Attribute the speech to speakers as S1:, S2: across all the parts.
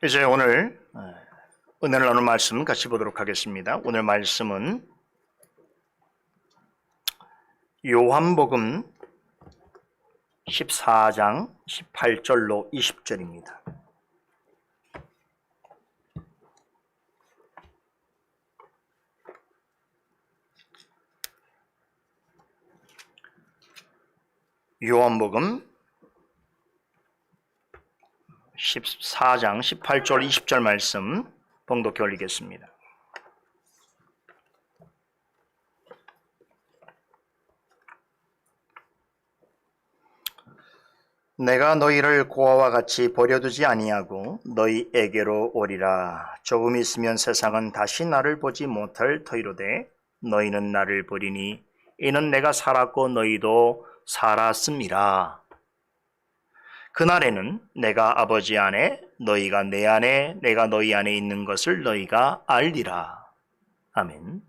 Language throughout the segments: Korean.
S1: 이제 오늘 은혜를 나눌 말씀 같이 보도록 하겠습니다. 오늘 말씀은 요한복음 14장 18절로 20절입니다. 요한복음 14장 18절 20절 말씀 봉독해 올리겠습니다. 내가 너희를 고아와 같이 버려두지 아니하고 너희에게로 오리라. 조금 있으면 세상은 다시 나를 보지 못할 터이로되 너희는 나를 보리니 이는 내가 살았고 너희도 살았음이라. 그날에는 내가 아버지 안에 너희가 내 안에 내가 너희 안에 있는 것을 너희가 알리라. 아멘.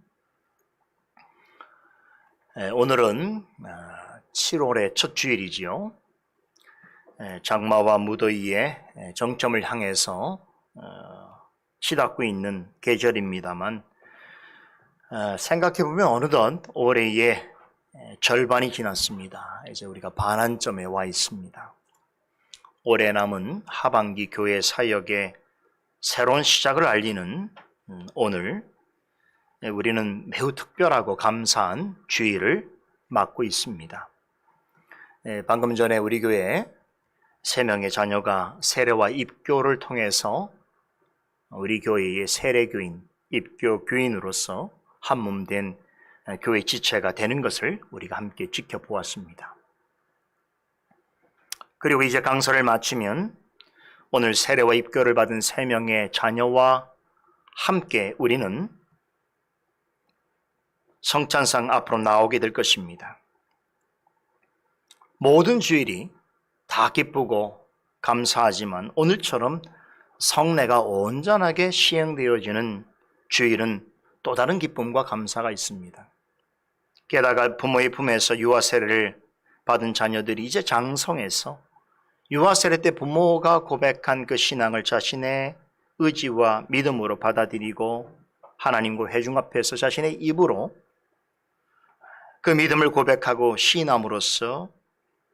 S1: 오늘은 7월의 첫 주일이지요. 장마와 무더위의 정점을 향해서 치닫고 있는 계절입니다만 생각해보면 어느덧 올해의 절반이 지났습니다. 이제 우리가 반환점에 와 있습니다. 올해 남은 하반기 교회 사역의 새로운 시작을 알리는 오늘 우리는 매우 특별하고 감사한 주일을 맞고 있습니다. 방금 전에 우리 교회에 3명의 자녀가 세례와 입교를 통해서 우리 교회의 세례교인, 입교교인으로서 한몸된 교회 지체가 되는 것을 우리가 함께 지켜보았습니다. 그리고 이제 강설을 마치면 오늘 세례와 입교를 받은 3명의 자녀와 함께 우리는 성찬상 앞으로 나오게 될 것입니다. 모든 주일이 다 기쁘고 감사하지만 오늘처럼 성례가 온전하게 시행되어지는 주일은 또 다른 기쁨과 감사가 있습니다. 게다가 부모의 품에서 유아 세례를 받은 자녀들이 이제 장성해서 유아 세례 때 부모가 고백한 그 신앙을 자신의 의지와 믿음으로 받아들이고 하나님과 회중 앞에서 자신의 입으로 그 믿음을 고백하고 시인함으로써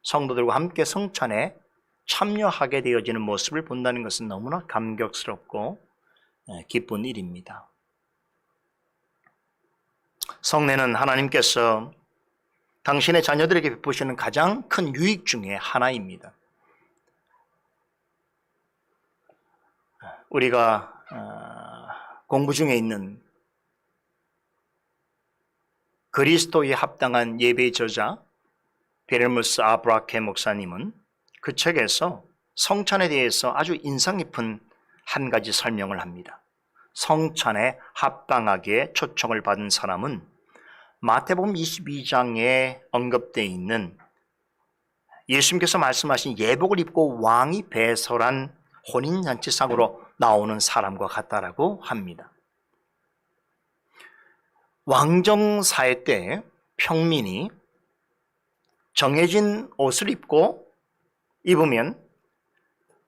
S1: 성도들과 함께 성찬에 참여하게 되어지는 모습을 본다는 것은 너무나 감격스럽고 기쁜 일입니다. 성례는 하나님께서 당신의 자녀들에게 베푸시는 가장 큰 유익 중에 하나입니다. 우리가 공부 중에 있는 그리스도에 합당한 예배의 저자 베르무스 아브라케 목사님은 그 책에서 성찬에 대해서 아주 인상 깊은 한 가지 설명을 합니다. 성찬에 합당하게 초청을 받은 사람은 마태복음 22장에 언급되어 있는 예수님께서 말씀하신 예복을 입고 왕이 배설한 혼인잔치상으로 나오는 사람과 같다라고 합니다. 왕정사회 때 평민이 정해진 옷을 입으면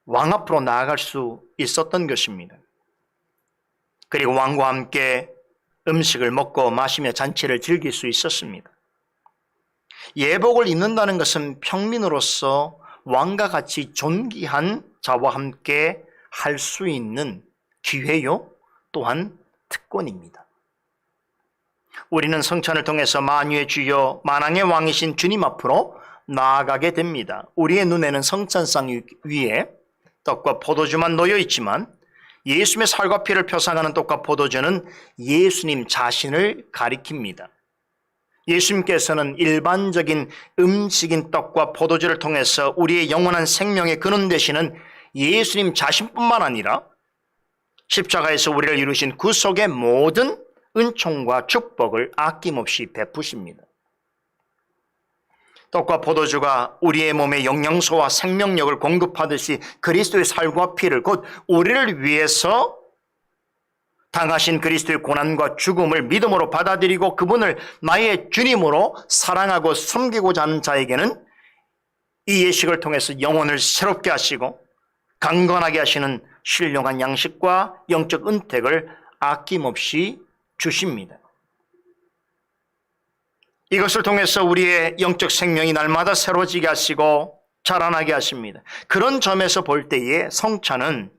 S1: 왕 앞으로 나아갈 수 있었던 것입니다. 그리고 왕과 함께 음식을 먹고 마시며 잔치를 즐길 수 있었습니다. 예복을 입는다는 것은 평민으로서 왕과 같이 존귀한 자와 함께 할 수 있는 기회요, 또한 특권입니다. 우리는 성찬을 통해서 만유의 주여 만왕의 왕이신 주님 앞으로 나아가게 됩니다. 우리의 눈에는 성찬상 위에 떡과 포도주만 놓여 있지만 예수님의 살과 피를 표상하는 떡과 포도주는 예수님 자신을 가리킵니다. 예수님께서는 일반적인 음식인 떡과 포도주를 통해서 우리의 영원한 생명의 근원 되시는 예수님 자신뿐만 아니라 십자가에서 우리를 이루신 구속의 모든 은총과 축복을 아낌없이 베푸십니다. 떡과 포도주가 우리의 몸에 영양소와 생명력을 공급하듯이 그리스도의 살과 피를 곧 우리를 위해서 당하신 그리스도의 고난과 죽음을 믿음으로 받아들이고 그분을 나의 주님으로 사랑하고 섬기고자 하는 자에게는 이 예식을 통해서 영혼을 새롭게 하시고 강건하게 하시는 신령한 양식과 영적 은택을 아낌없이 주십니다. 이것을 통해서 우리의 영적 생명이 날마다 새로워지게 하시고 자라나게 하십니다. 그런 점에서 볼 때에 성찬은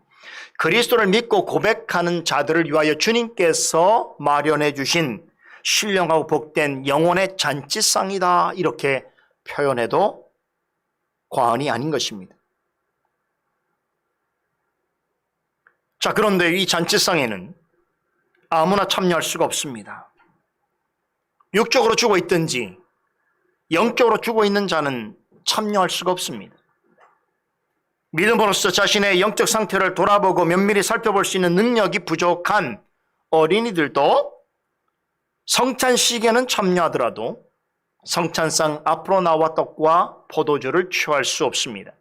S1: 그리스도를 믿고 고백하는 자들을 위하여 주님께서 마련해 주신 신령하고 복된 영혼의 잔치상이다, 이렇게 표현해도 과언이 아닌 것입니다. 자, 그런데 이 잔치상에는 아무나 참여할 수가 없습니다. 육적으로 죽어 있든지 영적으로 죽어 있는 자는 참여할 수가 없습니다. 믿음으로써 자신의 영적 상태를 돌아보고 면밀히 살펴볼 수 있는 능력이 부족한 어린이들도 성찬식에는 참여하더라도 성찬상 앞으로 나와 떡과 포도주를 취할 수 없습니다.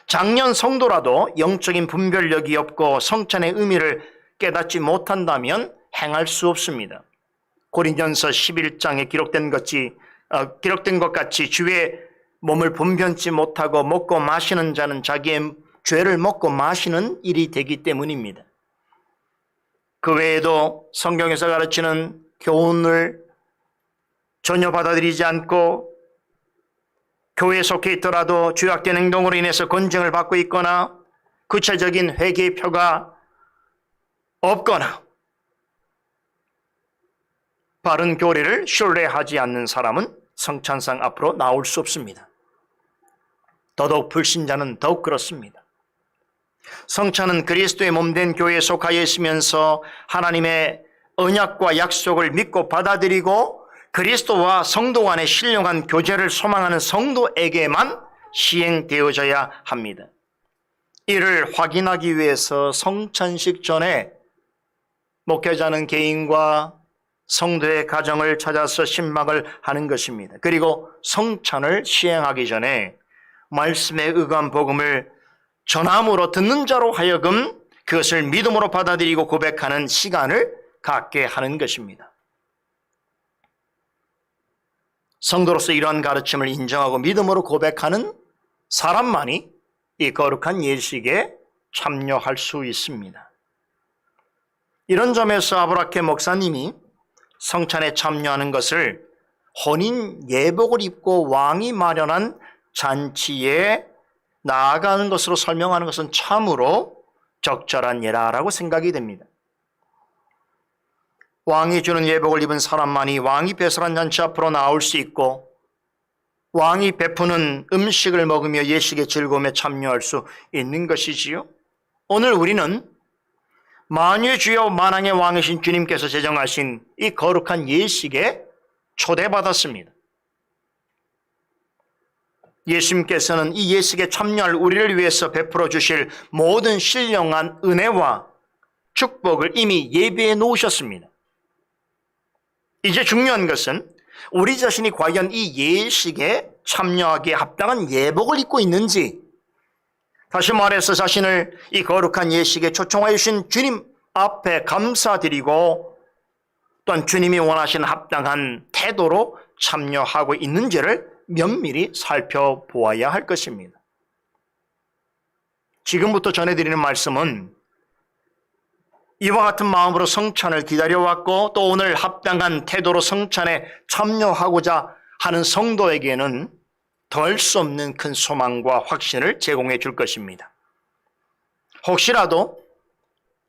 S1: 장년 성도라도 영적인 분별력이 없고 성찬의 의미를 깨닫지 못한다면 행할 수 없습니다. 고린전서 11장에 기록된 것 같이 주의 몸을 분변치 못하고 먹고 마시는 자는 자기의 죄를 먹고 마시는 일이 되기 때문입니다. 그 외에도 성경에서 가르치는 교훈을 전혀 받아들이지 않고 교회에 속해 있더라도 죄악된 행동으로 인해서 건증을 받고 있거나 구체적인 회개의 표가 없거나 바른 교리를 신뢰하지 않는 사람은 성찬상 앞으로 나올 수 없습니다. 더더욱 불신자는 더욱 그렇습니다. 성찬은 그리스도의 몸된 교회에 속하여 있으면서 하나님의 언약과 약속을 믿고 받아들이고 그리스도와 성도 간의 신령한 교제를 소망하는 성도에게만 시행되어져야 합니다. 이를 확인하기 위해서 성찬식 전에 목회자는 개인과 성도의 가정을 찾아서 신방을 하는 것입니다. 그리고 성찬을 시행하기 전에 말씀에 의거한 복음을 전함으로 듣는 자로 하여금 그것을 믿음으로 받아들이고 고백하는 시간을 갖게 하는 것입니다. 성도로서 이러한 가르침을 인정하고 믿음으로 고백하는 사람만이 이 거룩한 예식에 참여할 수 있습니다. 이런 점에서 아브라케 목사님이 성찬에 참여하는 것을 혼인 예복을 입고 왕이 마련한 잔치에 나아가는 것으로 설명하는 것은 참으로 적절한 예라라고 생각이 됩니다. 왕이 주는 예복을 입은 사람만이 왕이 배설한 잔치 앞으로 나올 수 있고 왕이 베푸는 음식을 먹으며 예식의 즐거움에 참여할 수 있는 것이지요. 오늘 우리는 만유의 주여 만왕의 왕이신 주님께서 제정하신 이 거룩한 예식에 초대받았습니다. 예수님께서는 이 예식에 참여할 우리를 위해서 베풀어 주실 모든 신령한 은혜와 축복을 이미 예비해 놓으셨습니다. 이제 중요한 것은 우리 자신이 과연 이 예식에 참여하기에 합당한 예복을 입고 있는지, 다시 말해서 자신을 이 거룩한 예식에 초청하여 주신 주님 앞에 감사드리고 또한 주님이 원하시는 합당한 태도로 참여하고 있는지를 면밀히 살펴보아야 할 것입니다. 지금부터 전해드리는 말씀은 이와 같은 마음으로 성찬을 기다려왔고 또 오늘 합당한 태도로 성찬에 참여하고자 하는 성도에게는 더할 수 없는 큰 소망과 확신을 제공해 줄 것입니다. 혹시라도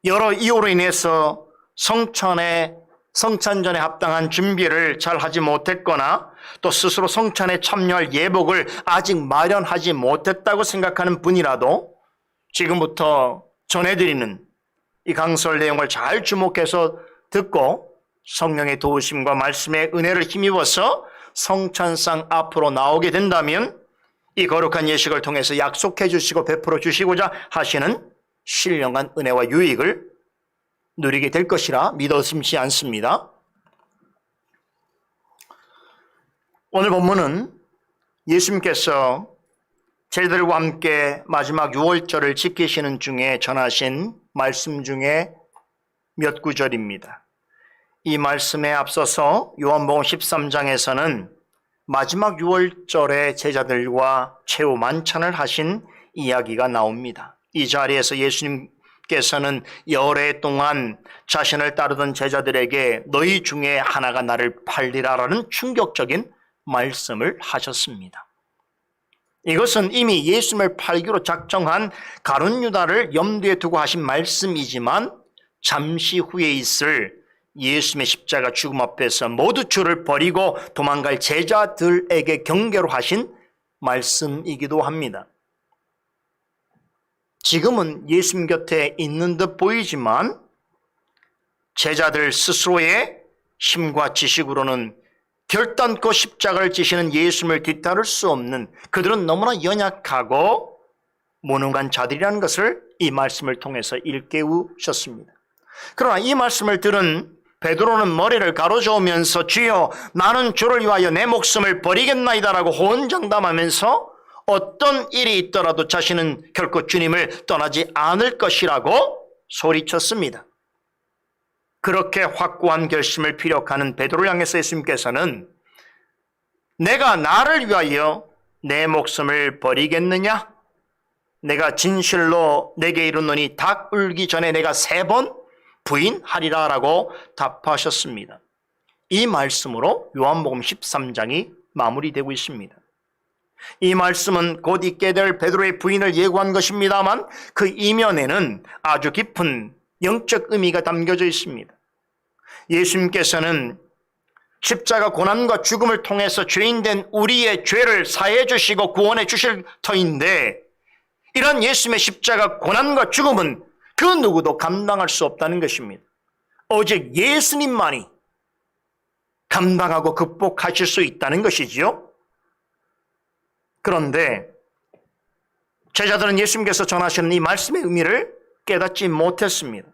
S1: 여러 이유로 인해서 성찬 전에 합당한 준비를 잘 하지 못했거나 또 스스로 성찬에 참여할 예복을 아직 마련하지 못했다고 생각하는 분이라도 지금부터 전해드리는 이 강설 내용을 잘 주목해서 듣고 성령의 도우심과 말씀의 은혜를 힘입어서 성찬상 앞으로 나오게 된다면 이 거룩한 예식을 통해서 약속해 주시고 베풀어 주시고자 하시는 신령한 은혜와 유익을 누리게 될 것이라 믿어 의심치 않습니다. 오늘 본문은 예수님께서 제자들과 함께 마지막 유월절을 지키시는 중에 전하신 말씀 중에 몇 구절입니다. 이 말씀에 앞서서 요한복음 13장에서는 마지막 유월절에 제자들과 최후 만찬을 하신 이야기가 나옵니다. 이 자리에서 예수님 예수께서는 여러 동안 자신을 따르던 제자들에게 너희 중에 하나가 나를 팔리라라는 충격적인 말씀을 하셨습니다. 이것은 이미 예수님을 팔기로 작정한 가룟 유다를 염두에 두고 하신 말씀이지만 잠시 후에 있을 예수님의 십자가 죽음 앞에서 모두 주를 버리고 도망갈 제자들에게 경계로 하신 말씀이기도 합니다. 지금은 예수님 곁에 있는 듯 보이지만 제자들 스스로의 힘과 지식으로는 결단코 십자가를 지시는 예수님을 뒤따를 수 없는, 그들은 너무나 연약하고 무능한 자들이라는 것을 이 말씀을 통해서 일깨우셨습니다. 그러나 이 말씀을 들은 베드로는 머리를 가로저으면서 주여 나는 주를 위하여 내 목숨을 버리겠나이다라고 호언장담하면서 어떤 일이 있더라도 자신은 결코 주님을 떠나지 않을 것이라고 소리쳤습니다. 그렇게 확고한 결심을 피력하는 베드로를 향해서 예수님께서는 내가 나를 위하여 내 목숨을 버리겠느냐? 내가 진실로 내게 이르노니 닭 울기 전에 내가 3번 부인하리라 라고 답하셨습니다. 이 말씀으로 요한복음 13장이 마무리되고 있습니다. 이 말씀은 곧 있게 될 베드로의 부인을 예고한 것입니다만 그 이면에는 아주 깊은 영적 의미가 담겨져 있습니다. 예수님께서는 십자가 고난과 죽음을 통해서 죄인된 우리의 죄를 사해 주시고 구원해 주실 터인데 이런 예수님의 십자가 고난과 죽음은 그 누구도 감당할 수 없다는 것입니다. 오직 예수님만이 감당하고 극복하실 수 있다는 것이지요. 그런데 제자들은 예수님께서 전하시는 이 말씀의 의미를 깨닫지 못했습니다.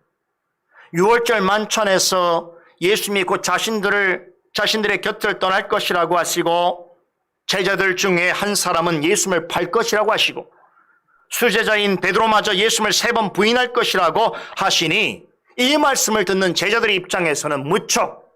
S1: 6월절 만찬에서 예수님이 곧 자신들의 곁을 떠날 것이라고 하시고 제자들 중에 한 사람은 예수님을 팔 것이라고 하시고 수제자인 베드로마저 예수님을 3번 부인할 것이라고 하시니 이 말씀을 듣는 제자들의 입장에서는 무척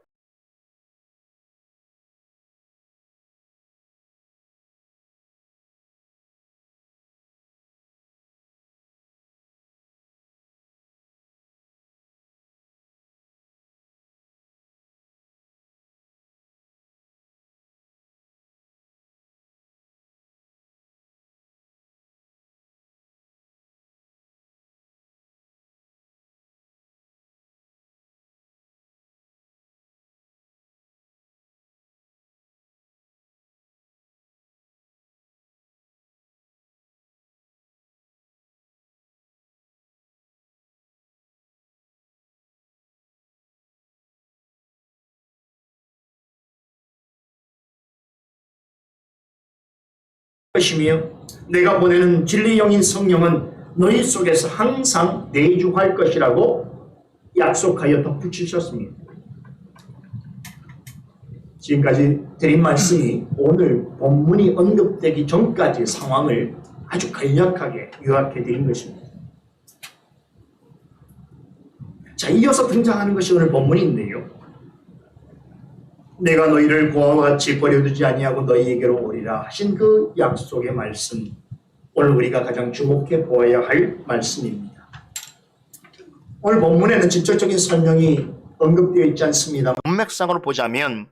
S1: 것이며 내가 보내는 진리 영인 성령은 너희 속에서 항상 내주할 것이라고 약속하여 덧붙이셨습니다. 지금까지 드린 말씀이 오늘 본문이 언급되기 전까지 상황을 아주 간략하게 요약해 드린 것입니다. 자, 이어서 등장하는 것이 오늘 본문인데요. 내가 너희를 고아와 같이 버려두지 아니하고 너희에게로 오리라 하신 그 약속의 말씀, 오늘 우리가 가장 주목해 보아야 할 말씀입니다. 오늘 본문에는 직접적인 설명이 언급되어 있지 않습니다. 문맥상으로 보자면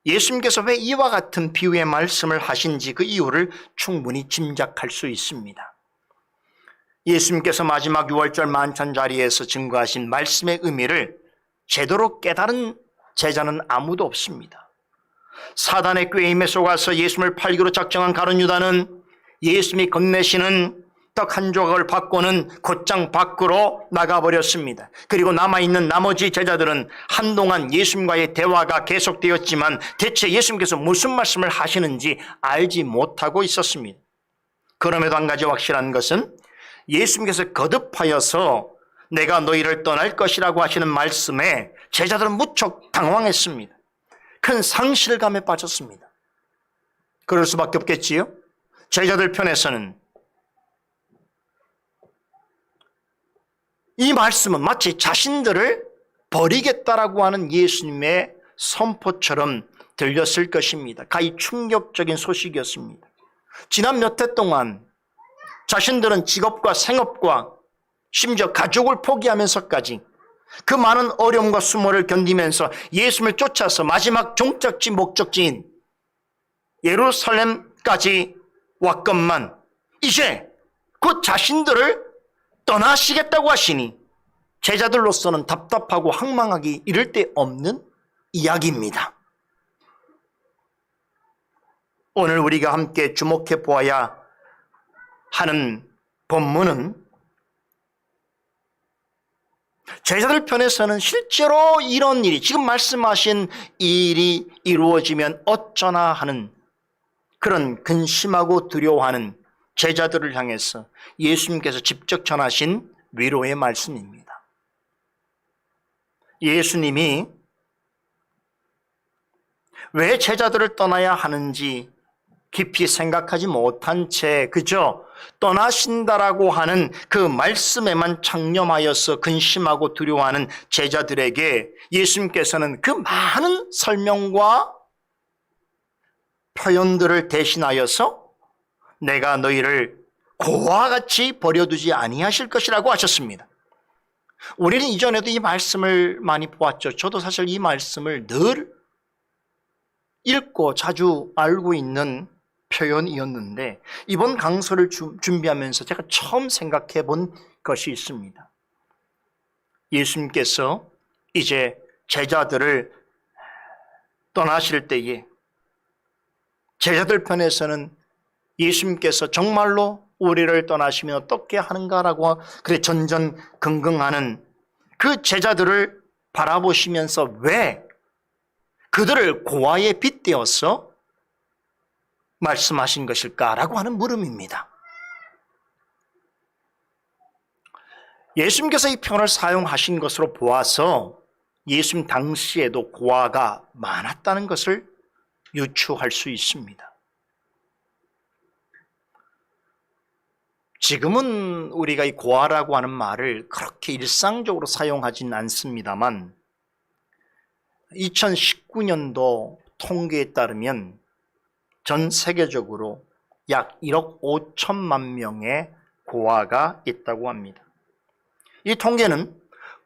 S1: 예수님께서 왜 이와 같은 비유의 말씀을 하신지 그 이유를 충분히 짐작할 수 있습니다. 예수님께서 마지막 6월절 만찬 자리에서 증거하신 말씀의 의미를 제대로 깨달은 제자는 아무도 없습니다. 사단의 꾀임에 속아서 예수님을 팔기로 작정한 가룟 유다는 예수님이 건네시는 떡 한 조각을 받고는 곧장 밖으로 나가버렸습니다. 그리고 남아있는 나머지 제자들은 한동안 예수님과의 대화가 계속되었지만 대체 예수님께서 무슨 말씀을 하시는지 알지 못하고 있었습니다. 그럼에도 한 가지 확실한 것은 예수님께서 거듭하여서 내가 너희를 떠날 것이라고 하시는 말씀에 제자들은 무척 당황했습니다. 큰 상실감에 빠졌습니다. 그럴 수밖에 없겠지요. 제자들 편에서는 이 말씀은 마치 자신들을 버리겠다라고 하는 예수님의 선포처럼 들렸을 것입니다. 가히 충격적인 소식이었습니다. 지난 몇 해 동안 자신들은 직업과 생업과 심지어 가족을 포기하면서까지 그 많은 어려움과 수모를 견디면서 예수님을 쫓아서 마지막 종착지 목적지인 예루살렘까지 왔건만 이제 그 자신들을 떠나시겠다고 하시니 제자들로서는 답답하고 황망하기 이를 데 없는 이야기입니다. 오늘 우리가 함께 주목해 보아야 하는 본문은 제자들 편에서는 실제로 이런 일이, 지금 말씀하신 일이 이루어지면 어쩌나 하는 그런 근심하고 두려워하는 제자들을 향해서 예수님께서 직접 전하신 위로의 말씀입니다. 예수님이 왜 제자들을 떠나야 하는지 깊이 생각하지 못한 채 그저 떠나신다라고 하는 그 말씀에만 창념하여서 근심하고 두려워하는 제자들에게 예수님께서는 그 많은 설명과 표현들을 대신하여서 내가 너희를 고와 같이 버려두지 아니하실 것이라고 하셨습니다. 우리는 이전에도 이 말씀을 많이 보았죠. 저도 사실 이 말씀을 늘 읽고 자주 알고 있는 표현이었는데 이번 강서를 준비하면서 제가 처음 생각해 본 것이 있습니다. 예수님께서 이제 제자들을 떠나실 때에 제자들 편에서는 예수님께서 정말로 우리를 떠나시면 어떻게 하는가라고 그래 전전긍긍하는 그 제자들을 바라보시면서 왜 그들을 고아에 빗대어서 말씀하신 것일까라고 하는 물음입니다. 예수님께서 이 표현을 사용하신 것으로 보아서 예수님 당시에도 고아가 많았다는 것을 유추할 수 있습니다. 지금은 우리가 이 고아라고 하는 말을 그렇게 일상적으로 사용하지는 않습니다만 2019년도 통계에 따르면 전 세계적으로 약 1억 5천만 명의 고아가 있다고 합니다. 이 통계는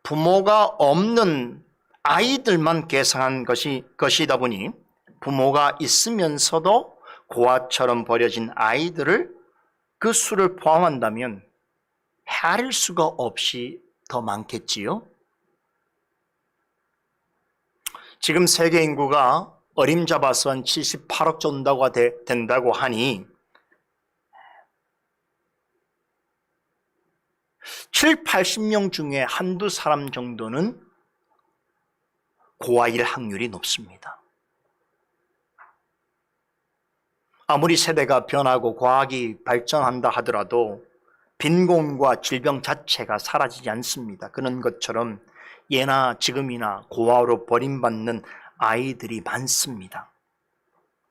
S1: 부모가 없는 아이들만 계산한 것이다 보니 부모가 있으면서도 고아처럼 버려진 아이들을 그 수를 포함한다면 헤아릴 수가 없이 더 많겠지요. 지금 세계 인구가 어림잡아서 한 78억 정도가 된다고 하니 7, 80명 중에 한두 사람 정도는 고아일 확률이 높습니다. 아무리 세대가 변하고 과학이 발전한다 하더라도 빈곤과 질병 자체가 사라지지 않습니다. 그런 것처럼 예나 지금이나 고아로 버림받는 아이들이 많습니다.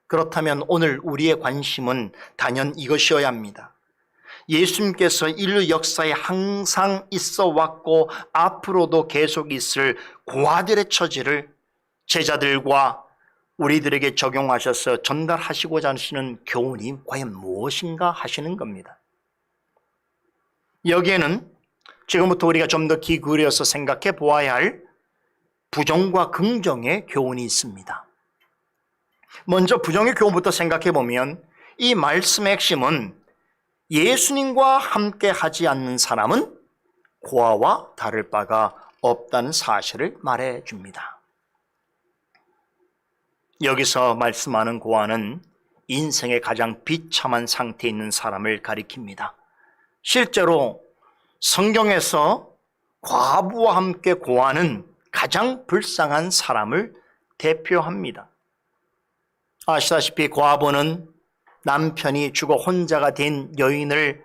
S1: 그렇다면 오늘 우리의 관심은 단연 이것이어야 합니다. 예수님께서 인류 역사에 항상 있어 왔고 앞으로도 계속 있을 고아들의 처지를 제자들과 우리들에게 적용하셔서 전달하시고자 하시는 교훈이 과연 무엇인가 하시는 겁니다. 여기에는 지금부터 우리가 좀 더 귀 기울여서 생각해 보아야 할 부정과 긍정의 교훈이 있습니다. 먼저 부정의 교훈부터 생각해 보면 이 말씀의 핵심은 예수님과 함께 하지 않는 사람은 고아와 다를 바가 없다는 사실을 말해 줍니다. 여기서 말씀하는 고아는 인생의 가장 비참한 상태에 있는 사람을 가리킵니다. 실제로 성경에서 과부와 함께 고아는 가장 불쌍한 사람을 대표합니다. 아시다시피 과부는 남편이 죽어 혼자가 된 여인을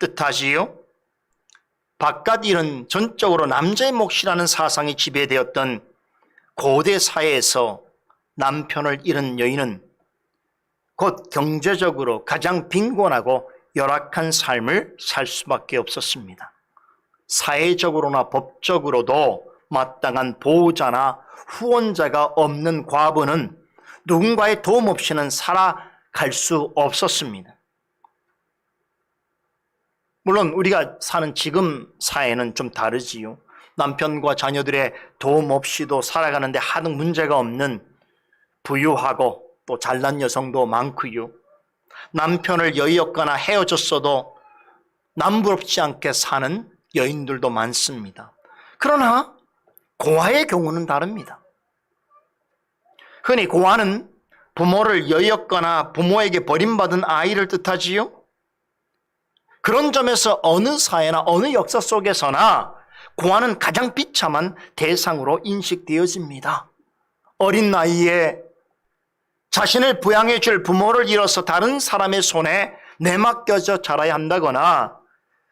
S1: 뜻하지요. 바깥 일은 전적으로 남자의 몫이라는 사상이 지배되었던 고대 사회에서 남편을 잃은 여인은 곧 경제적으로 가장 빈곤하고 열악한 삶을 살 수밖에 없었습니다. 사회적으로나 법적으로도 마땅한 보호자나 후원자가 없는 과부는 누군가의 도움 없이는 살아갈 수 없었습니다. 물론 우리가 사는 지금 사회는 좀 다르지요. 남편과 자녀들의 도움 없이도 살아가는데 하등 문제가 없는 부유하고 또 잘난 여성도 많고요. 남편을 여의었거나 헤어졌어도 남부럽지 않게 사는 여인들도 많습니다. 그러나 고아의 경우는 다릅니다. 흔히 고아는 부모를 여의었거나 부모에게 버림받은 아이를 뜻하지요. 그런 점에서 어느 사회나 어느 역사 속에서나 고아는 가장 비참한 대상으로 인식되어집니다. 어린 나이에 자신을 부양해 줄 부모를 잃어서 다른 사람의 손에 내맡겨져 자라야 한다거나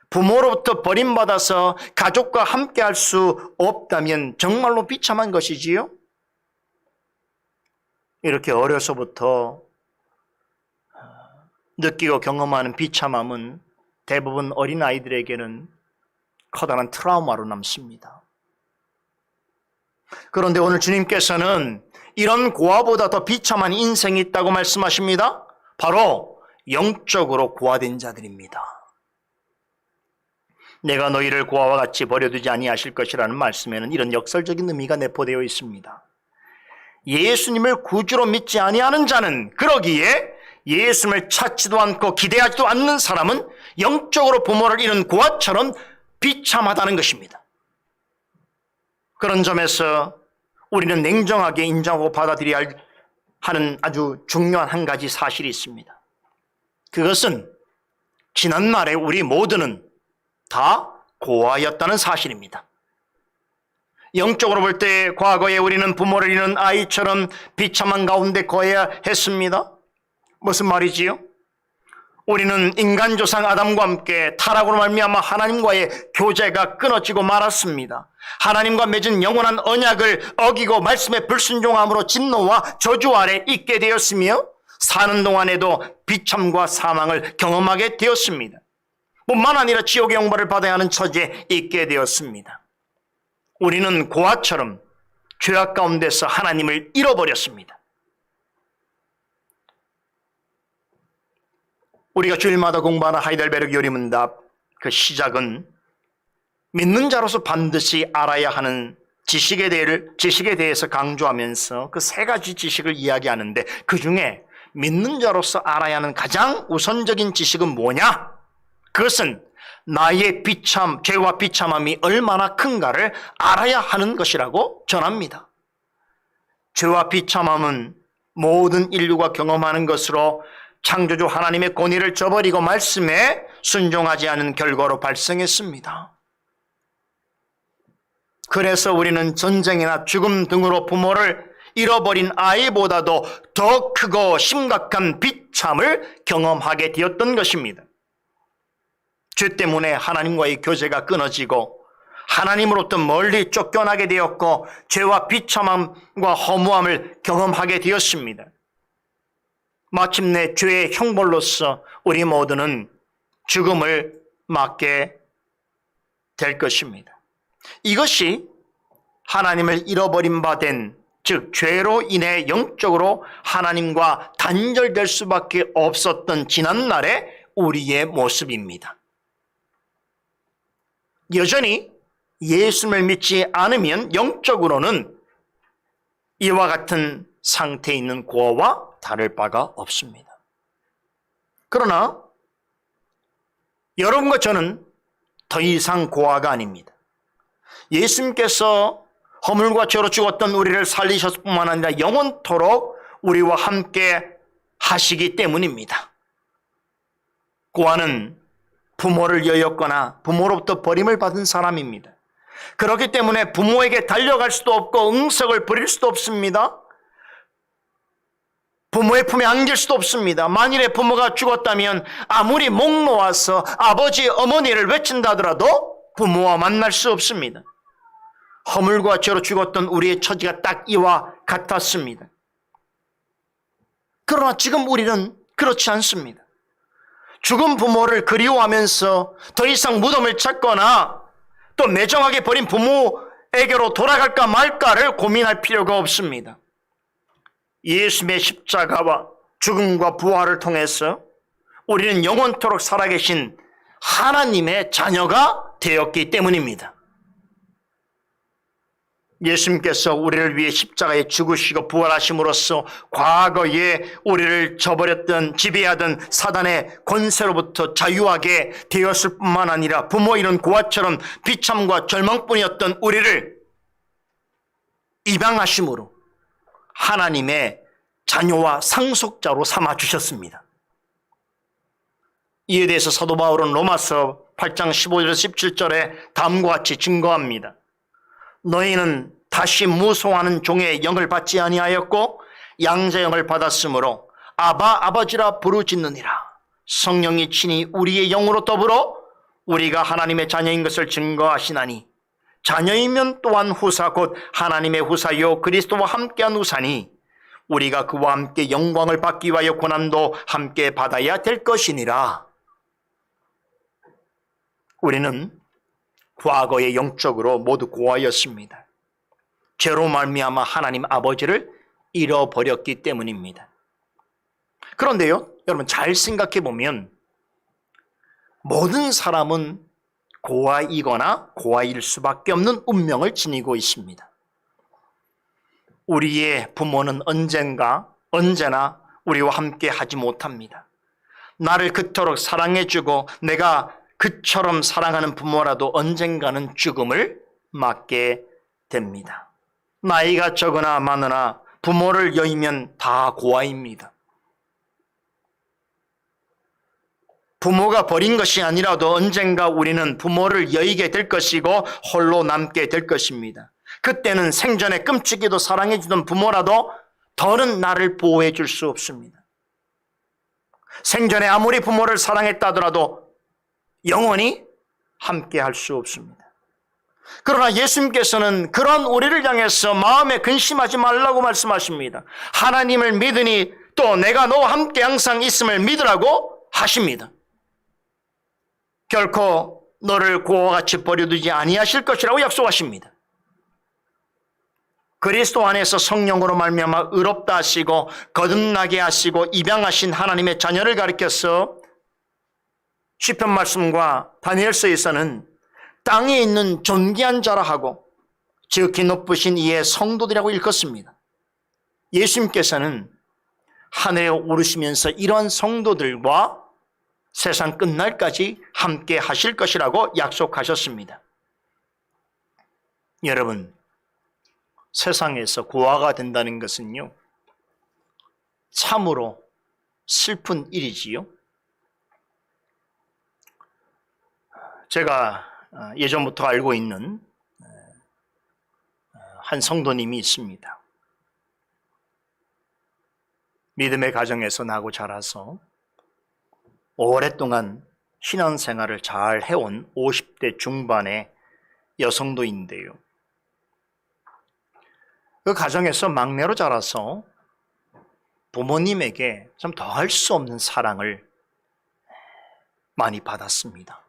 S1: 부모로부터 버림받아서 가족과 함께 할 수 없다면 정말로 비참한 것이지요. 이렇게 어려서부터 느끼고 경험하는 비참함은 대부분 어린아이들에게는 커다란 트라우마로 남습니다. 그런데 오늘 주님께서는 이런 고아보다 더 비참한 인생이 있다고 말씀하십니다. 바로 영적으로 고아된 자들입니다. 내가 너희를 고아와 같이 버려두지 아니하실 것이라는 말씀에는 이런 역설적인 의미가 내포되어 있습니다. 예수님을 구주로 믿지 아니하는 자는, 그러기에 예수님을 찾지도 않고 기대하지도 않는 사람은 영적으로 부모를 잃은 고아처럼 비참하다는 것입니다. 그런 점에서 우리는 냉정하게 인정하고 받아들여야 하는 아주 중요한 한 가지 사실이 있습니다. 그것은 지난날에 우리 모두는 다 고아였다는 사실입니다. 영적으로 볼 때 과거에 우리는 부모를 잃은 아이처럼 비참한 가운데 거해야 했습니다. 무슨 말이지요? 우리는 인간 조상 아담과 함께 타락으로 말미암아 하나님과의 교제가 끊어지고 말았습니다. 하나님과 맺은 영원한 언약을 어기고 말씀에 불순종함으로 진노와 저주 아래 있게 되었으며 사는 동안에도 비참과 사망을 경험하게 되었습니다. 뿐만 아니라 지옥의 영벌을 받아야 하는 처지에 있게 되었습니다. 우리는 고아처럼 죄악 가운데서 하나님을 잃어버렸습니다. 우리가 주일마다 공부하는 하이델베르그 요리문답, 그 시작은 믿는 자로서 반드시 알아야 하는 지식에 대해서 강조하면서 그 세 가지 지식을 이야기하는데, 그 중에 믿는 자로서 알아야 하는 가장 우선적인 지식은 뭐냐? 그것은 나의 죄와 비참함이 얼마나 큰가를 알아야 하는 것이라고 전합니다. 죄와 비참함은 모든 인류가 경험하는 것으로 창조주 하나님의 권위를 저버리고 말씀에 순종하지 않은 결과로 발생했습니다. 그래서 우리는 전쟁이나 죽음 등으로 부모를 잃어버린 아이보다도 더 크고 심각한 비참을 경험하게 되었던 것입니다. 죄 때문에 하나님과의 교제가 끊어지고 하나님으로부터 멀리 쫓겨나게 되었고 죄와 비참함과 허무함을 경험하게 되었습니다. 마침내 죄의 형벌로서 우리 모두는 죽음을 맞게 될 것입니다. 이것이 하나님을 잃어버린 바 된, 즉 죄로 인해 영적으로 하나님과 단절될 수밖에 없었던 지난날의 우리의 모습입니다. 여전히 예수님을 믿지 않으면 영적으로는 이와 같은 상태에 있는 고아와 다를 바가 없습니다. 그러나 여러분과 저는 더 이상 고아가 아닙니다. 예수님께서 허물과 죄로 죽었던 우리를 살리셨을 뿐만 아니라 영원토록 우리와 함께 하시기 때문입니다. 고아는 부모를 여였거나 부모로부터 버림을 받은 사람입니다. 그렇기 때문에 부모에게 달려갈 수도 없고 응석을 부릴 수도 없습니다. 부모의 품에 안길 수도 없습니다. 만일에 부모가 죽었다면 아무리 목 놓아서 아버지, 어머니를 외친다 하더라도 부모와 만날 수 없습니다. 허물과 죄로 죽었던 우리의 처지가 딱 이와 같았습니다. 그러나 지금 우리는 그렇지 않습니다. 죽은 부모를 그리워하면서 더 이상 무덤을 찾거나 또 매정하게 버린 부모에게로 돌아갈까 말까를 고민할 필요가 없습니다. 예수님의 십자가와 죽음과 부활을 통해서 우리는 영원토록 살아계신 하나님의 자녀가 되었기 때문입니다. 예수님께서 우리를 위해 십자가에 죽으시고 부활하심으로써 과거에 우리를 저버렸던 지배하던 사단의 권세로부터 자유하게 되었을 뿐만 아니라 부모 이룬 고아처럼 비참과 절망뿐이었던 우리를 입양하심으로 하나님의 자녀와 상속자로 삼아주셨습니다. 이에 대해서 사도 바울은 로마서 8장 15절에서 17절에 다음과 같이 증거합니다. 너희는 다시 무소하는 종의 영을 받지 아니하였고 양자의 영을 받았으므로 아바 아버지라 부르짖느니라. 성령이 친히 우리의 영으로 더불어 우리가 하나님의 자녀인 것을 증거하시나니 자녀이면 또한 후사 곧 하나님의 후사요 그리스도와 함께한 후사니 우리가 그와 함께 영광을 받기 위하여 고난도 함께 받아야 될 것이니라. 우리는 과거에 영적으로 모두 고아였습니다. 죄로 말미암아 하나님 아버지를 잃어버렸기 때문입니다. 그런데요, 여러분 잘 생각해 보면 모든 사람은 고아이거나 고아일 수밖에 없는 운명을 지니고 있습니다. 우리의 부모는 언제나 우리와 함께 하지 못합니다. 나를 그토록 사랑해주고 내가 그처럼 사랑하는 부모라도 언젠가는 죽음을 맞게 됩니다. 나이가 적으나 많으나 부모를 여의면 다 고아입니다. 부모가 버린 것이 아니라도 언젠가 우리는 부모를 여의게 될 것이고 홀로 남게 될 것입니다. 그때는 생전에 끔찍이도 사랑해주던 부모라도 더는 나를 보호해 줄 수 없습니다. 생전에 아무리 부모를 사랑했다더라도 영원히 함께 할 수 없습니다. 그러나 예수님께서는 그런 우리를 향해서 마음에 근심하지 말라고 말씀하십니다. 하나님을 믿으니 또 내가 너와 함께 항상 있음을 믿으라고 하십니다. 결코 너를 고아와 같이 버려두지 아니하실 것이라고 약속하십니다. 그리스도 안에서 성령으로 말미암아 의롭다 하시고 거듭나게 하시고 입양하신 하나님의 자녀를 가리켜서 시편 말씀과 다니엘서에서는 땅에 있는 존귀한 자라 하고 지극히 높으신 이의 성도들이라고 일컫습니다. 예수님께서는 하늘에 오르시면서 이러한 성도들과 세상 끝날까지 함께 하실 것이라고 약속하셨습니다. 여러분, 세상에서 고아가 된다는 것은요, 참으로 슬픈 일이지요. 제가 예전부터 알고 있는 한 성도님이 있습니다. 믿음의 가정에서 나고 자라서 오랫동안 신앙생활을 잘 해온 50대 중반의 여성도인데요. 그 가정에서 막내로 자라서 부모님에게 좀 더할 수 없는 사랑을 많이 받았습니다.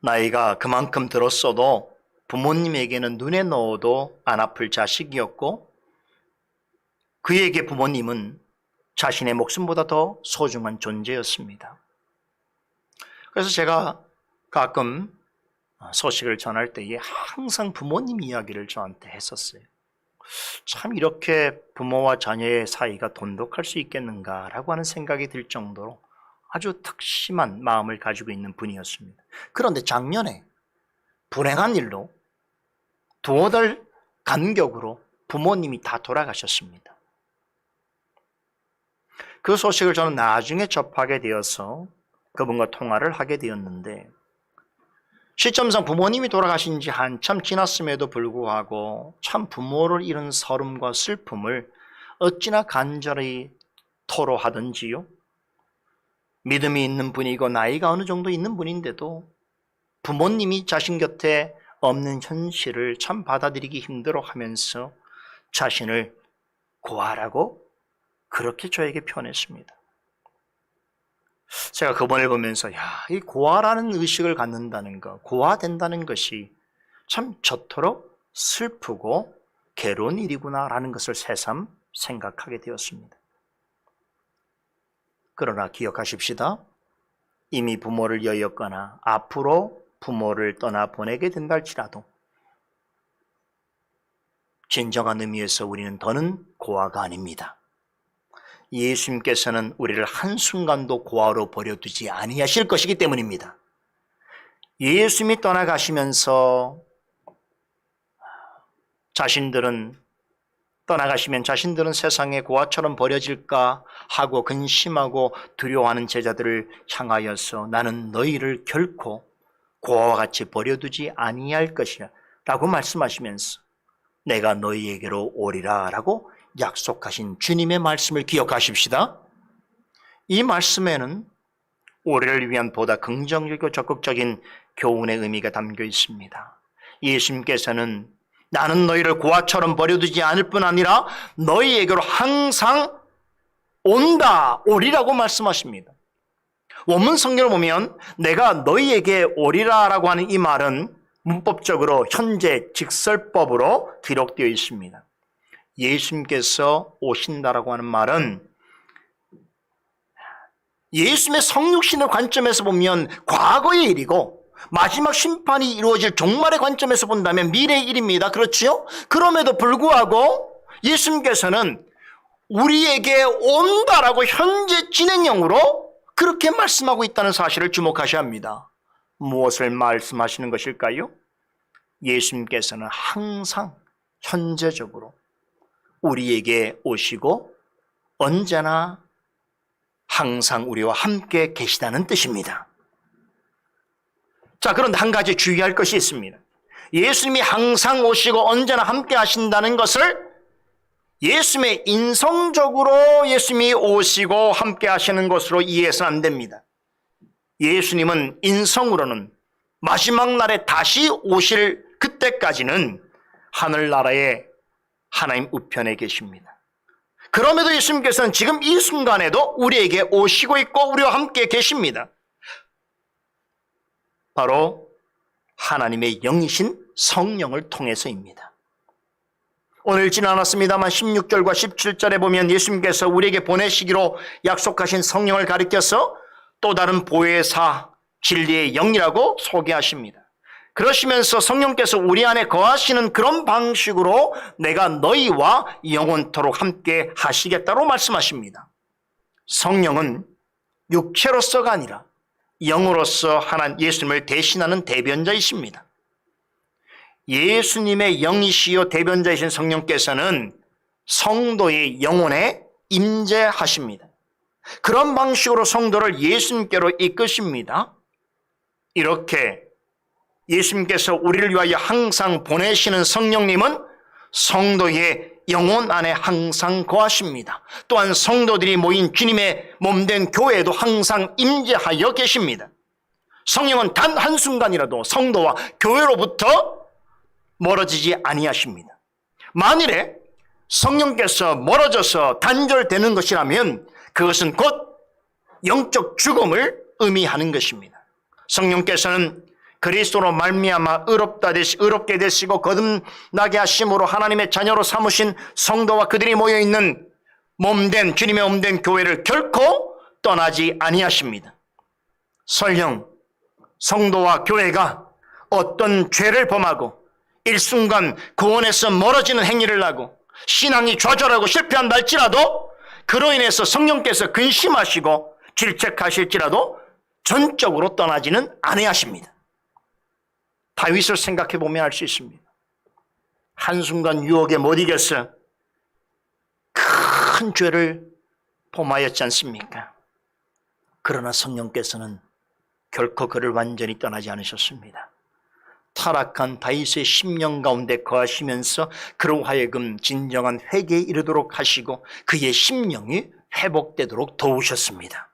S1: 나이가 그만큼 들었어도 부모님에게는 눈에 넣어도 안 아플 자식이었고 그에게 부모님은 자신의 목숨보다 더 소중한 존재였습니다. 그래서 제가 가끔 소식을 전할 때에 항상 부모님 이야기를 저한테 했었어요. 참 이렇게 부모와 자녀의 사이가 돈독할 수 있겠는가라고 하는 생각이 들 정도로 아주 특심한 마음을 가지고 있는 분이었습니다. 그런데 작년에 불행한 일로 두어 달 간격으로 부모님이 다 돌아가셨습니다. 그 소식을 저는 나중에 접하게 되어서 그분과 통화를 하게 되었는데 시점상 부모님이 돌아가신 지 한참 지났음에도 불구하고 참 부모를 잃은 서름과 슬픔을 어찌나 간절히 토로하던지요. 믿음이 있는 분이고 나이가 어느 정도 있는 분인데도 부모님이 자신 곁에 없는 현실을 참 받아들이기 힘들어하면서 자신을 고아라고 그렇게 저에게 표현했습니다. 제가 그분을 보면서 이 고아라는 의식을 갖는다는 것, 고아된다는 것이 참 저토록 슬프고 괴로운 일이구나라는 것을 새삼 생각하게 되었습니다. 그러나 기억하십시다. 이미 부모를 여였거나 앞으로 부모를 떠나 보내게 된다 할지라도 진정한 의미에서 우리는 더는 고아가 아닙니다. 예수님께서는 우리를 한순간도 고아로 버려두지 아니하실 것이기 때문입니다. 예수님이 떠나가시면서 자신들은 세상의 고아처럼 버려질까 하고 근심하고 두려워하는 제자들을 향하여서 나는 너희를 결코 고아와 같이 버려두지 아니할 것이라 라고 말씀하시면서 내가 너희에게로 오리라 라고 약속하신 주님의 말씀을 기억하십시다. 이 말씀에는 우리를 위한 보다 긍정적이고 적극적인 교훈의 의미가 담겨 있습니다. 예수님께서는 나는 너희를 고아처럼 버려두지 않을 뿐 아니라 너희에게로 항상 오리라고 말씀하십니다. 원문 성경을 보면 내가 너희에게 오리라 라고 하는 이 말은 문법적으로 현재 직설법으로 기록되어 있습니다. 예수님께서 오신다라고 하는 말은 예수님의 성육신의 관점에서 보면 과거의 일이고 마지막 심판이 이루어질 종말의 관점에서 본다면 미래의 일입니다. 그렇지요? 그럼에도 불구하고 예수님께서는 우리에게 온다라고 현재 진행형으로 그렇게 말씀하고 있다는 사실을 주목하셔야 합니다. 무엇을 말씀하시는 것일까요? 예수님께서는 항상 현재적으로 우리에게 오시고 언제나 항상 우리와 함께 계시다는 뜻입니다. 자, 그런데 한 가지 주의할 것이 있습니다. 예수님이 항상 오시고 언제나 함께 하신다는 것을 예수님의 인성적으로 예수님이 오시고 함께 하시는 것으로 이해해서는 안 됩니다. 예수님은 인성으로는 마지막 날에 다시 오실 그때까지는 하늘나라의 하나님 우편에 계십니다. 그럼에도 예수님께서는 지금 이 순간에도 우리에게 오시고 있고 우리와 함께 계십니다. 바로 하나님의 영이신 성령을 통해서입니다. 오늘 읽지는 않았습니다만 16절과 17절에 보면 예수님께서 우리에게 보내시기로 약속하신 성령을 가리켜서 또 다른 보혜사 진리의 영이라고 소개하십니다. 그러시면서 성령께서 우리 안에 거하시는 그런 방식으로 내가 너희와 영원토록 함께 하시겠다고 말씀하십니다. 성령은 육체로서가 아니라 영으로서 하나님 예수님을 대신하는 대변자이십니다. 예수님의 영이시요 대변자이신 성령께서는 성도의 영혼에 임재하십니다. 그런 방식으로 성도를 예수님께로 이끄십니다. 이렇게 예수님께서 우리를 위하여 항상 보내시는 성령님은 성도의 영혼 안에 항상 거하십니다. 또한 성도들이 모인 주님의 몸된 교회에도 항상 임재하여 계십니다. 성령은 단 한순간이라도 성도와 교회로부터 멀어지지 아니하십니다. 만일에 성령께서 멀어져서 단절되는 것이라면 그것은 곧 영적 죽음을 의미하는 것입니다. 성령께서는 그리스도로 말미암아 의롭게 되시고 거듭나게 하심으로 하나님의 자녀로 삼으신 성도와 그들이 모여있는 몸된 주님의 몸된 교회를 결코 떠나지 아니하십니다. 설령 성도와 교회가 어떤 죄를 범하고 일순간 구원에서 멀어지는 행위를 하고 신앙이 좌절하고 실패한다 할지라도 그로 인해서 성령께서 근심하시고 질책하실지라도 전적으로 떠나지는 아니하십니다. 다윗을 생각해 보면 알 수 있습니다. 한순간 유혹에 못 이겨서 큰 죄를 범하였지 않습니까? 그러나 성령께서는 결코 그를 완전히 떠나지 않으셨습니다. 타락한 다윗의 심령 가운데 거하시면서 그로 하여금 진정한 회개에 이르도록 하시고 그의 심령이 회복되도록 도우셨습니다.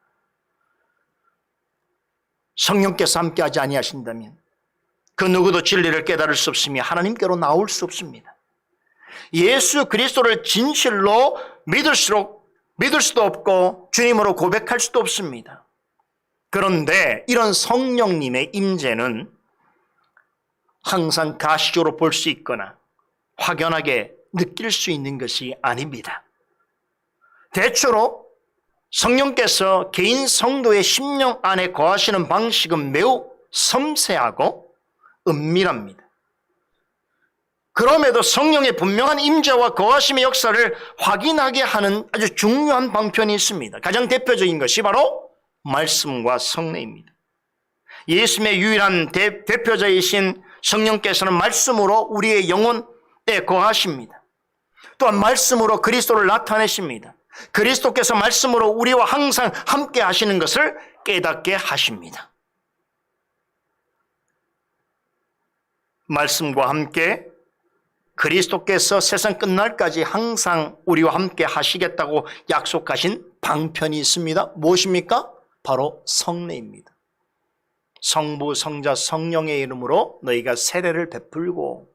S1: 성령께서 함께하지 아니하신다면 그 누구도 진리를 깨달을 수 없으며 하나님께로 나올 수 없습니다. 예수 그리스도를 진실로 믿을 수도 없고 주님으로 고백할 수도 없습니다. 그런데 이런 성령님의 임재는 항상 가시적으로 볼 수 있거나 확연하게 느낄 수 있는 것이 아닙니다. 대체로 성령께서 개인 성도의 심령 안에 거하시는 방식은 매우 섬세하고 은밀합니다. 그럼에도 성령의 분명한 임재와 거하심의 역사를 확인하게 하는 아주 중요한 방편이 있습니다. 가장 대표적인 것이 바로 말씀과 성례입니다. 예수님의 유일한 대표자이신 성령께서는 말씀으로 우리의 영혼에 거하십니다. 또한 말씀으로 그리스도를 나타내십니다. 그리스도께서 말씀으로 우리와 항상 함께 하시는 것을 깨닫게 하십니다. 말씀과 함께 그리스도께서 세상 끝날까지 항상 우리와 함께 하시겠다고 약속하신 방편이 있습니다. 무엇입니까? 바로 성례입니다. 성부, 성자, 성령의 이름으로 너희가 세례를 베풀고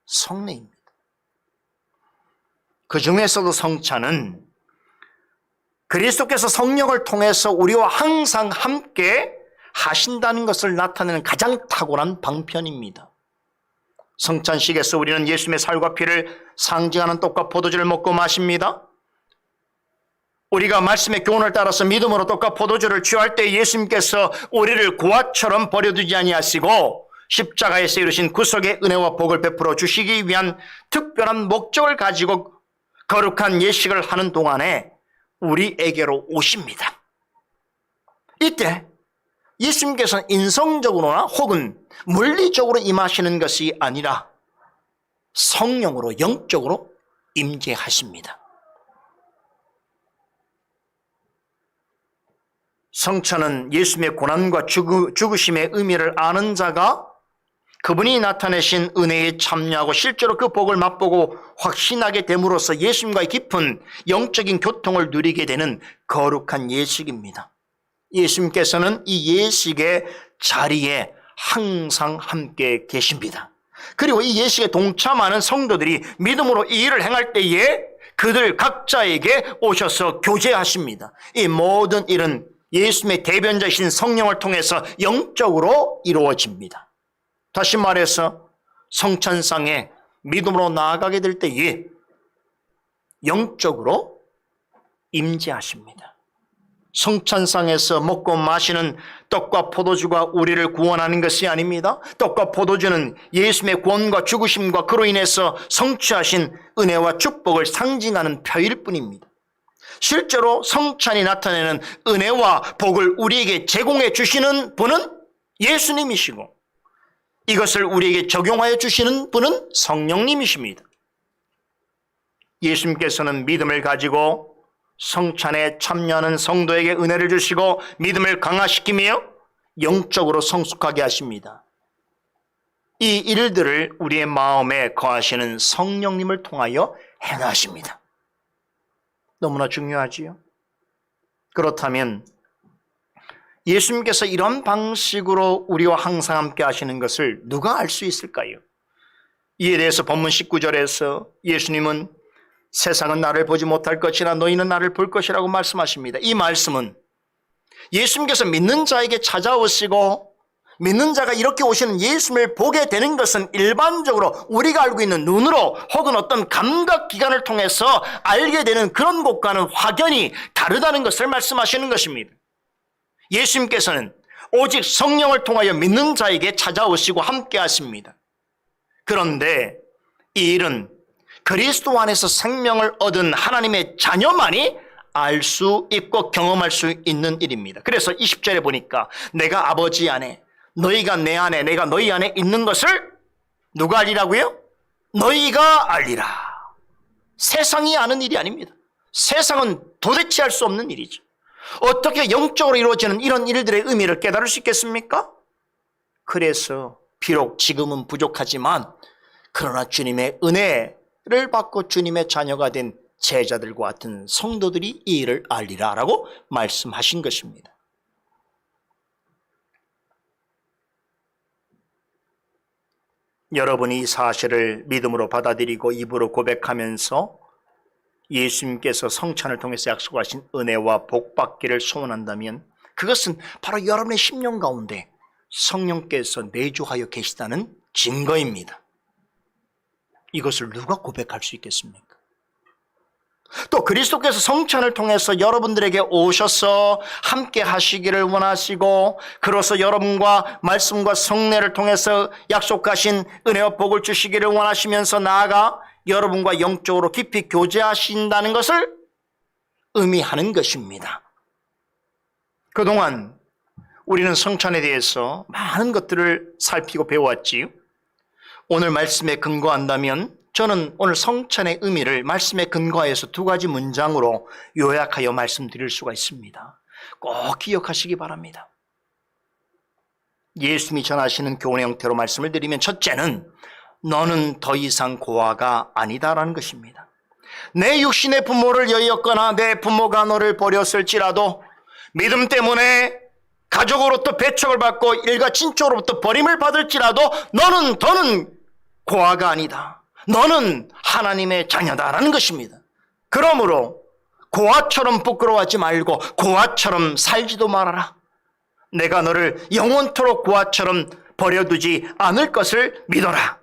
S1: 성례입니다. 그 중에서도 성찬은 그리스도께서 성령을 통해서 우리와 항상 함께 하신다는 것을 나타내는 가장 탁월한 방편입니다. 성찬식에서 우리는 예수님의 살과 피를 상징하는 떡과 포도주를 먹고 마십니다. 우리가 말씀의 교훈을 따라서 믿음으로 떡과 포도주를 취할 때 예수님께서 우리를 고아처럼 버려두지 아니하시고 십자가에서 이루신 구속의 은혜와 복을 베풀어 주시기 위한 특별한 목적을 가지고 거룩한 예식을 하는 동안에 우리에게로 오십니다. 이때 예수님께서는 인성적으로나 혹은 물리적으로 임하시는 것이 아니라 성령으로 영적으로 임재하십니다. 성찬은 예수님의 고난과 죽으심의 의미를 아는 자가 그분이 나타내신 은혜에 참여하고 실제로 그 복을 맛보고 확신하게 됨으로써 예수님과의 깊은 영적인 교통을 누리게 되는 거룩한 예식입니다. 예수님께서는 이 예식의 자리에 항상 함께 계십니다. 그리고 이 예식에 동참하는 성도들이 믿음으로 이 일을 행할 때에 그들 각자에게 오셔서 교제하십니다. 이 모든 일은 예수님의 대변자이신 성령을 통해서 영적으로 이루어집니다. 다시 말해서 성찬상에 믿음으로 나아가게 될 때에 영적으로 임재하십니다. 성찬상에서 먹고 마시는 떡과 포도주가 우리를 구원하는 것이 아닙니다. 떡과 포도주는 예수님의 구원과 죽으심과 그로 인해서 성취하신 은혜와 축복을 상징하는 표일 뿐입니다. 실제로 성찬이 나타내는 은혜와 복을 우리에게 제공해 주시는 분은 예수님이시고 이것을 우리에게 적용하여 주시는 분은 성령님이십니다. 예수님께서는 믿음을 가지고 성찬에 참여하는 성도에게 은혜를 주시고 믿음을 강화시키며 영적으로 성숙하게 하십니다. 이 일들을 우리의 마음에 거하시는 성령님을 통하여 행하십니다. 너무나 중요하지요. 그렇다면 예수님께서 이런 방식으로 우리와 항상 함께 하시는 것을 누가 알 수 있을까요? 이에 대해서 본문 19절에서 예수님은 세상은 나를 보지 못할 것이나 너희는 나를 볼 것이라고 말씀하십니다. 이 말씀은 예수님께서 믿는 자에게 찾아오시고 믿는 자가 이렇게 오시는 예수님을 보게 되는 것은 일반적으로 우리가 알고 있는 눈으로 혹은 어떤 감각기관을 통해서 알게 되는 그런 것과는 확연히 다르다는 것을 말씀하시는 것입니다. 예수님께서는 오직 성령을 통하여 믿는 자에게 찾아오시고 함께 하십니다. 그런데 이 일은 그리스도 안에서 생명을 얻은 하나님의 자녀만이 알 수 있고 경험할 수 있는 일입니다. 그래서 20절에 보니까 내가 아버지 안에 너희가 내 안에 내가 너희 안에 있는 것을 누가 알리라고요? 너희가 알리라. 세상이 아는 일이 아닙니다. 세상은 도대체 할 수 없는 일이죠. 어떻게 영적으로 이루어지는 이런 일들의 의미를 깨달을 수 있겠습니까? 그래서 비록 지금은 부족하지만 그러나 주님의 은혜를 받고 주님의 자녀가 된 제자들과 같은 성도들이 이 일을 알리라라고 말씀하신 것입니다. 여러분이 이 사실을 믿음으로 받아들이고 입으로 고백하면서 예수님께서 성찬을 통해서 약속하신 은혜와 복 받기를 소원한다면 그것은 바로 여러분의 심령 가운데 성령께서 내주하여 계시다는 증거입니다. 이것을 누가 고백할 수 있겠습니까? 또 그리스도께서 성찬을 통해서 여러분들에게 오셔서 함께 하시기를 원하시고, 그로써 여러분과 말씀과 성례를 통해서 약속하신 은혜와 복을 주시기를 원하시면서 나아가 여러분과 영적으로 깊이 교제하신다는 것을 의미하는 것입니다. 그동안 우리는 성찬에 대해서 많은 것들을 살피고 배워왔지요. 오늘 말씀에 근거한다면 저는 오늘 성찬의 의미를 말씀에 근거해서 두 가지 문장으로 요약하여 말씀드릴 수가 있습니다. 꼭 기억하시기 바랍니다. 예수님이 전하시는 교훈의 형태로 말씀을 드리면, 첫째는 너는 더 이상 고아가 아니다라는 것입니다. 내 육신의 부모를 여의었거나 내 부모가 너를 버렸을지라도 믿음 때문에 가족으로부터 배척을 받고 일가 친척으로부터 버림을 받을지라도 너는 더는 고아가 아니다. 너는 하나님의 자녀다라는 것입니다. 그러므로 고아처럼 부끄러워하지 말고 고아처럼 살지도 말아라. 내가 너를 영원토록 고아처럼 버려두지 않을 것을 믿어라.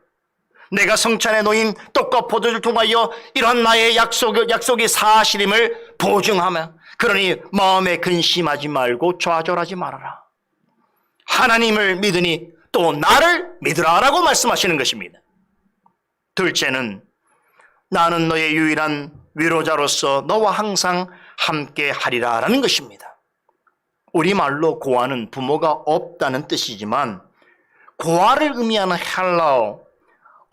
S1: 내가 성찬에 놓인 떡과 포도주를 통하여 이런 나의 약속이 사실임을 보증하며, 그러니 마음에 근심하지 말고 좌절하지 말아라. 하나님을 믿으니 또 나를 믿으라라고 말씀하시는 것입니다. 둘째는 나는 너의 유일한 위로자로서 너와 항상 함께 하리라라는 것입니다. 우리말로 고아는 부모가 없다는 뜻이지만, 고아를 의미하는 헬라어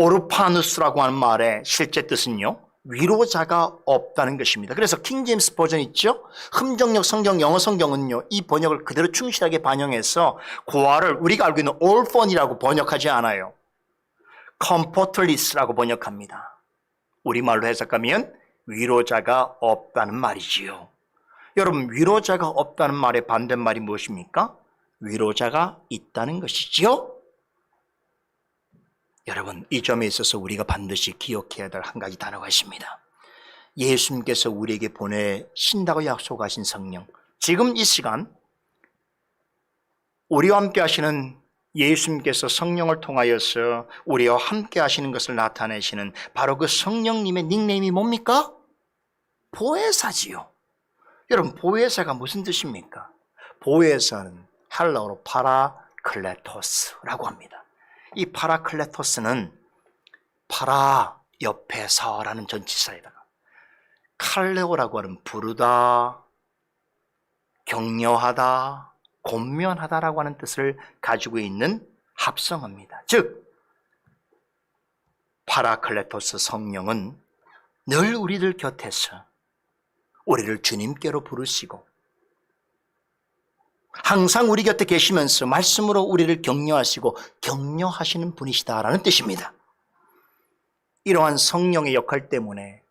S1: 오르파누스라고 하는 말의 실제 뜻은요, 위로자가 없다는 것입니다. 그래서 킹제임스 버전 있죠? 흠정역 성경, 영어 성경은요, 이 번역을 그대로 충실하게 반영해서 고아를 우리가 알고 있는 orphan이라고 번역하지 않아요. comfortless라고 번역합니다. 우리말로 해석하면 위로자가 없다는 말이지요. 여러분, 위로자가 없다는 말의 반대말이 무엇입니까? 위로자가 있다는 것이지요. 여러분, 이 점에 있어서 우리가 반드시 기억해야 될 한 가지 단어가 있습니다. 예수님께서 우리에게 보내신다고 약속하신 성령, 지금 이 시간 우리와 함께 하시는 예수님께서 성령을 통하여서 우리와 함께 하시는 것을 나타내시는 바로 그 성령님의 닉네임이 뭡니까? 보혜사지요. 여러분, 보혜사가 무슨 뜻입니까? 보혜사는 헬라어로 파라클레토스라고 합니다. 이 파라클레토스는 파라 옆에서라는 전치사에다가 칼레오라고 하는 부르다, 격려하다, 권면하다라고 하는 뜻을 가지고 있는 합성어입니다. 즉, 파라클레토스 성령은 늘 우리들 곁에서 우리를 주님께로 부르시고 항상 우리 곁에 계시면서 말씀으로 우리를 격려하시고 격려하시는 분이시다라는 뜻입니다. 이러한 성령의 역할 때문에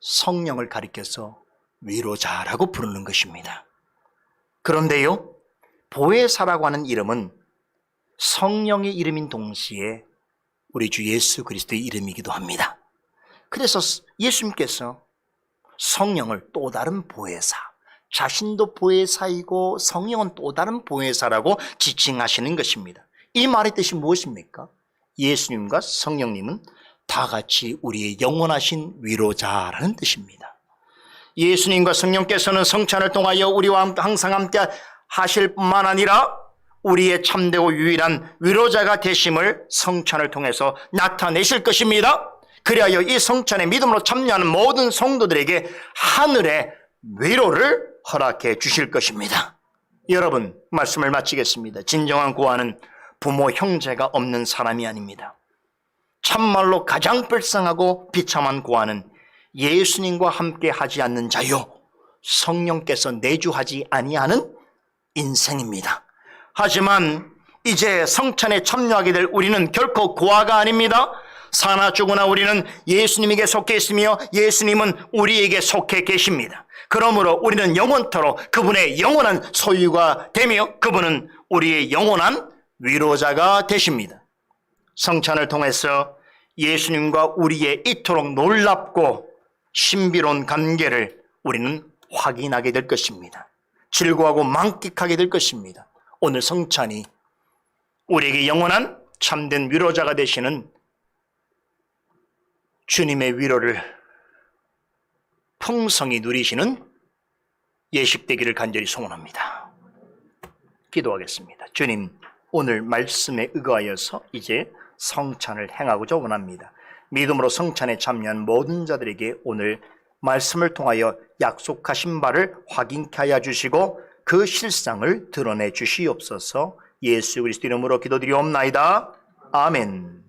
S1: 성령을 가리켜서 위로자라고 부르는 것입니다. 그런데요, 보혜사라고 하는 이름은 성령의 이름인 동시에 우리 주 예수 그리스도의 이름이기도 합니다. 그래서 예수님께서 성령을 또 다른 보혜사, 자신도 보혜사이고 성령은 또 다른 보혜사라고 지칭하시는 것입니다. 이 말의 뜻이 무엇입니까? 예수님과 성령님은 다 같이 우리의 영원하신 위로자라는 뜻입니다. 예수님과 성령께서는 성찬을 통하여 우리와 항상 함께 하실 뿐만 아니라 우리의 참되고 유일한 위로자가 되심을 성찬을 통해서 나타내실 것입니다. 그리하여 이 성찬에 믿음으로 참여하는 모든 성도들에게 하늘의 위로를 허락해 주실 것입니다. 여러분, 말씀을 마치겠습니다. 진정한 고아는 부모, 형제가 없는 사람이 아닙니다. 참말로 가장 불쌍하고 비참한 고아는 예수님과 함께 하지 않는 자요, 성령께서 내주하지 아니하는 인생입니다. 하지만 이제 성찬에 참여하게 될 우리는 결코 고아가 아닙니다. 사나 죽으나 우리는 예수님에게 속해 있으며 예수님은 우리에게 속해 계십니다. 그러므로 우리는 영원토록 그분의 영원한 소유가 되며 그분은 우리의 영원한 위로자가 되십니다. 성찬을 통해서 예수님과 우리의 이토록 놀랍고 신비로운 관계를 우리는 확인하게 될 것입니다. 즐거워하고 만끽하게 될 것입니다. 오늘 성찬이 우리에게 영원한 참된 위로자가 되시는 주님의 위로를 풍성히 누리시는 예식되기를 간절히 소원합니다. 기도하겠습니다. 주님, 오늘 말씀에 의거하여서 이제 성찬을 행하고자 원합니다. 믿음으로 성찬에 참여한 모든 자들에게 오늘 말씀을 통하여 약속하신 바를 확인케 하여 주시고 그 실상을 드러내 주시옵소서. 예수 그리스도 이름으로 기도드리옵나이다. 아멘.